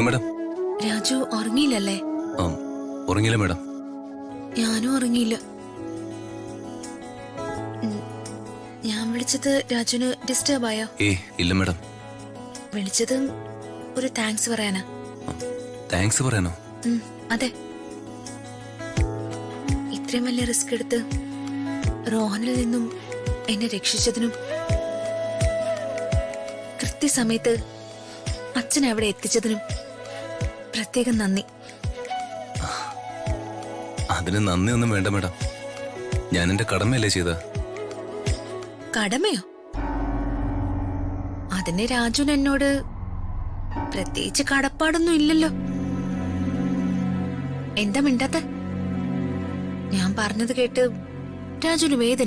Madam. Raju ഉറങ്ങിയില്ലല്ലേ? ഉറങ്ങിയില്ല madam. ഞാനും ഉറങ്ങിയില്ല. ഞാൻ വിളിച്ചത് രാജുന് ഡിസ്റ്റർബ് ആയോ? ഇല്ല മേഡം. വിളിച്ചത് ഒരു താങ്ക്സ് പറയാനാ. താങ്ക്സ് പറയാനോ? അതെ. ഇത്രയും വലിയ റിസ്ക് എടുത്ത് റോഹനിൽ നിന്നും എന്നെ രക്ഷിച്ചതിനും കൃത്യസമയത്ത് അച്ഛനെ അവിടെ എത്തിച്ചതിനും പ്രത്യേകം നന്ദി. അതിന് നന്ദി ഒന്നും വേണ്ട മേഡം. ഞാൻ എന്റെ കടമയല്ലേ ചെയ്ത. കടമയോ? അതിന് രാജുൻ എന്നോട് പ്രത്യേകിച്ച് കടപ്പാടൊന്നും ഇല്ലല്ലോ. എന്താ മിണ്ടാത്ത? ഞാൻ പറഞ്ഞത് കേട്ട് രാജുന് വേദന.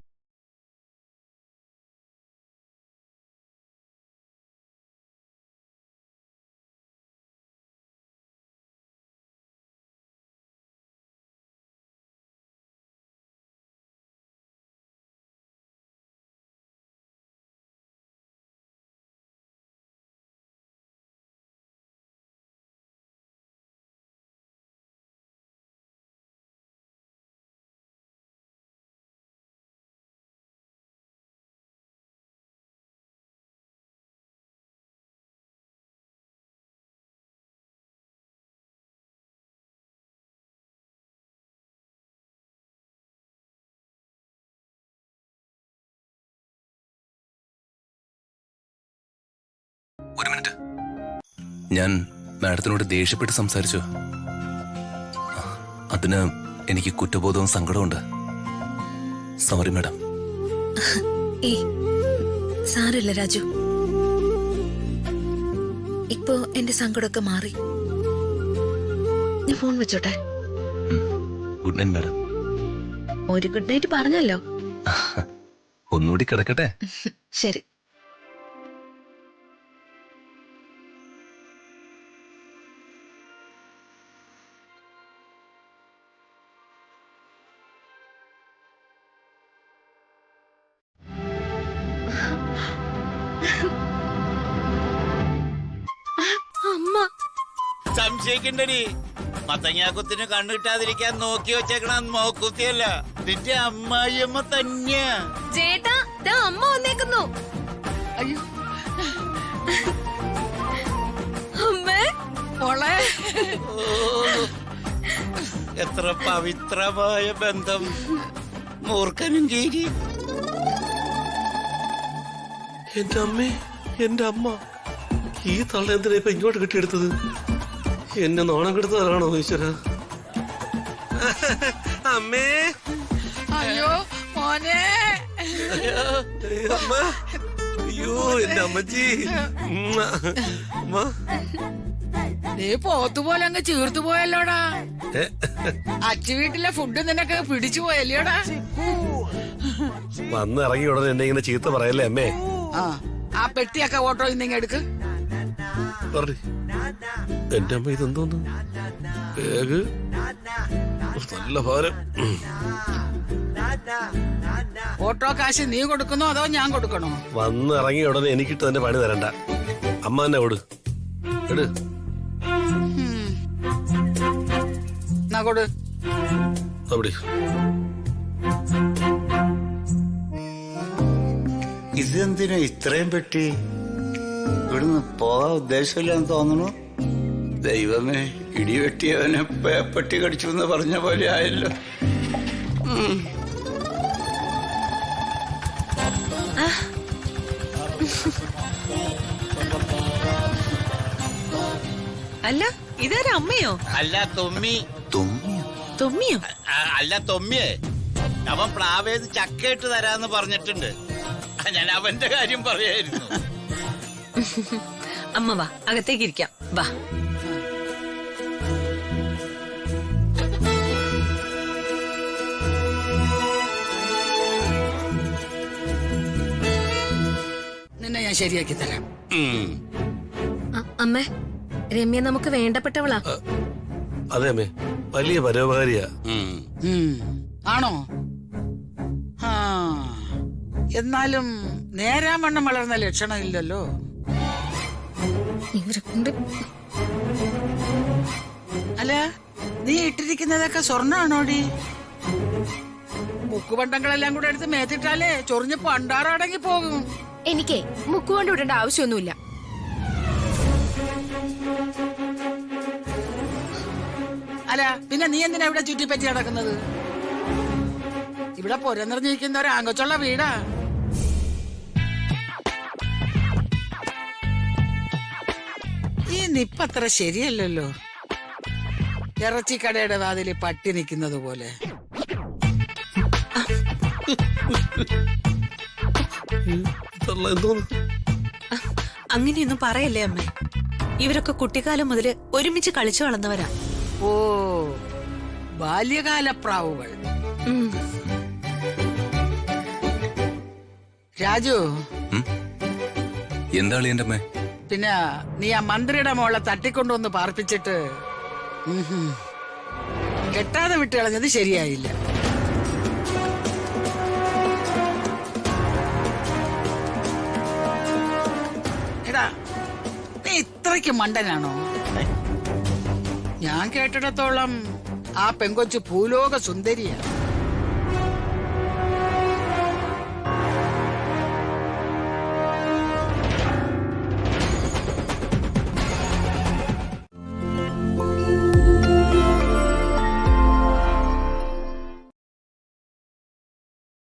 ഒരു മിനിറ്റ്. ഞാൻ മാഡത്തിനോട് ദേഷ്യപ്പെട്ട് സംസാരിച്ചു. അതിന് എനിക്ക് കുറ്റബോധവും സങ്കടമുണ്ട്. Sorry madam. സാരമില്ല രാജു. ഇപ്പോ എന്റെ സങ്കടമൊക്കെ മാറി. നീ ഫോൺ വെച്ചോട്ടെ. Good night madam. ഒരു ഗുഡ് നൈറ്റ് പറഞ്ഞല്ലോ. ഒന്നുകൂടി കിടക്കട്ടെ? ശരി. അമ്മ സംശയിക്കണ്ടടി. മത്തങ്ങാക്കുത്തിന് കണ്ണു കിട്ടാതിരിക്കാൻ നോക്കി വെച്ചേക്കണ നോക്കുത്തിയല്ല, നിന്റെ അമ്മായിയമ്മ തന്നെയാ. ചേട്ടാ, അമ്മ വന്നേക്കുന്നു. അയ്യോ അമ്മേ, മോളെ. എത്ര പവിത്രമായ ബന്ധം. മൂർഖനും ചേരി. എന്റെ അമ്മേ, എന്റെ അമ്മ. ഈ തള്ള എന്തിനാ ഇപ്പൊ ഇങ്ങോട്ട് കെട്ടിയെടുത്തത്? എന്നെ നാണം കെടുത്തതാണോ ഈശ്വര? അമ്മേ. അയ്യോ മോനെ. അമ്മ. അയ്യോ എന്റെ അമ്മച്ചി. നീ പോത്തുപോലെ അങ്ങ് ചീർത്തു പോയല്ലോടാ. അച്ഛ വീട്ടിലെ ഫുഡ് നിനക്ക് പിടിച്ചു പോയല്ലോടാ. വന്ന് ഇറങ്ങി ഉടനെ എന്നെ ഇങ്ങനെ ചീത്ത പറയല്ലേ അമ്മേ. ആ പെട്ടിയൊക്കെ ഓട്ടോ ഇന്നിങ്ങ എടുക്ക്. എന്റെ അമ്മ ഇതെന്തോന്ന് ബാഗ്? നല്ല ഭാരം. ഓട്ടോ കാശ് നീ കൊടുക്കുന്നോ അതോ ഞാൻ കൊടുക്കണോ? വന്ന് ഇറങ്ങി ഉടനെ എനിക്കിട്ട് തന്നെ പണി തരണ്ട. അമ്മ തന്നെ ഓട് എട്. കൊടു. അവിടെ ഇതെന്തിനാ ഇത്രയും പെട്ടി? ഇവിടുന്ന് പോകാൻ ഉദ്ദേശമില്ലെന്ന് തോന്നുന്നു. ദൈവമേ, ഇടിവെട്ടിയവനെ പെട്ടി കടിച്ചു എന്ന് പറഞ്ഞ പോലെ ആയല്ലോ. അല്ല, ഇതൊരു അമ്മയോ? അല്ല, തൊമ്മി. തൊമ്മിയോ? അല്ല, തൊമ്മിയേ. അവൻ പ്ലാവേത് ചക്കയിട്ട് തരാന്ന് പറഞ്ഞിട്ടുണ്ട്. ഞാൻ അവന്റെ കാര്യം പറയായിരുന്നു. അമ്മ വാ, അകത്തേക്ക് ഇരിക്കാം. വാ. നിന്നെ ഞാൻ ശരിയാക്കി തരാം. അമ്മേ, രമ്യ നമുക്ക് വേണ്ടപ്പെട്ടവളാ. അതെ അമ്മേ, വലിയ പരോപകാരിയാ. ആണോ? ആ, എന്നാലും നേരാവണ്ണം വളർന്ന ലക്ഷണം ഇല്ലല്ലോ. ഇവരെ കൊണ്ട് അല്ല നീ ഇട്ടിരിക്കുന്നതൊക്കെ സ്വർണ്ണാണോടി? മുക്കുപണ്ടങ്ങളെല്ലാം കൂടെ എടുത്ത് മേത്തിട്ടാലേ ചൊറിഞ്ഞ് പണ്ടാറടങ്ങി പോകും. എനിക്കേ മുക്കുകൊണ്ട് വിടേണ്ട ആവശ്യമൊന്നുമില്ല. അല്ല പിന്നെ നീ എന്തിനാ ഇവിടെ ചുറ്റിപ്പറ്റി നടക്കുന്നത്? ഇവിടെ പൊരന്നിറങ്ങിയിരിക്കുന്ന ഒരു ആങ്കൊച്ചുള്ള വീടാ. ഈ നിപ്പത്ര ശരിയല്ലല്ലോ. ഇറച്ചിക്കടയുടെ വാതില് പട്ടി നിൽക്കുന്നത് പോലെ. തള്ള എന്തോന്ന്? അങ്ങനെയൊന്നും പറയല്ലേ അമ്മേ. ഇവരൊക്കെ കുട്ടിക്കാലം മുതല് ഒരുമിച്ച് കളിച്ചു വളർന്നവരാ. ഓ ബാല്യകാലപ്രാവുകൾ. രാജു, എന്താ അളിയന്റെ അമ്മേ? പിന്നെ നീ ആ മന്ത്രിയുടെ മോളെ തട്ടിക്കൊണ്ടുവന്ന് പാർപ്പിച്ചിട്ട് കെട്ടാതെ വിട്ട് കളഞ്ഞത് ശരിയായില്ല. എടാ നീ ഇത്രയ്ക്ക് മണ്ടനാണോ? ഞാൻ കേട്ടിടത്തോളം ആ പെങ്കൊച്ചു ഭൂലോക സുന്ദരിയാ.